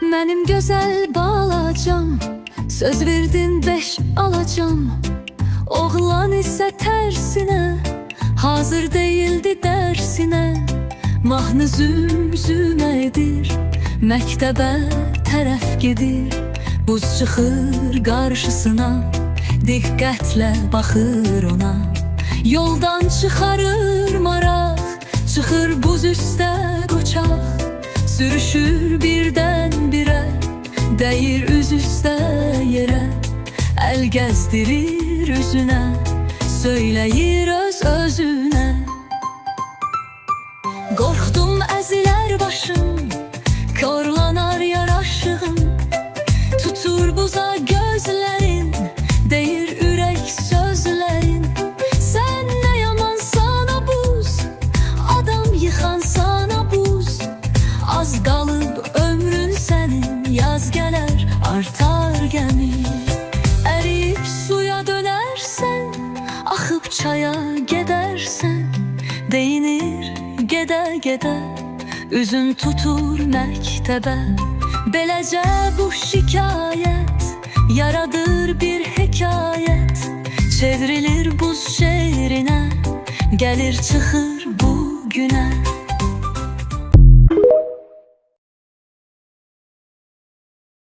Mənim gözəl balacam, söz verdin 5 alacam. Oğlan isə tərsinə, hazır değildi dərsinə. Mahnı züm edir, məktəbə tərəf gedir. Buz çıxır qarşısına, diqqətlə baxır ona. Yoldan çıxarır maraq, çıxır buz üstə qoçaq. Sürüşür birdən birə, dəyir üz üstə yerə. Əl gəzdirir üzünə, söyləyir öz-özünə. Qorxdum əzilər başım, korlanar yaraşığım. Tutur buza gözlərin, deyir ürək sözlərin. Sən nə yaman sana buz, adam yıxan sana buz. Az qalıb ömrün sənin, yaz gələr artar gəmin. Əriyib suya dönərsən, axıb çaya gedərsən. Deyinir gedə-gedə, üzün tutur məktəbə. Beləcə bu şikayət yaradır bir hekayət. Çevrilir buz şeirinə, gəlir çıxır bu günə.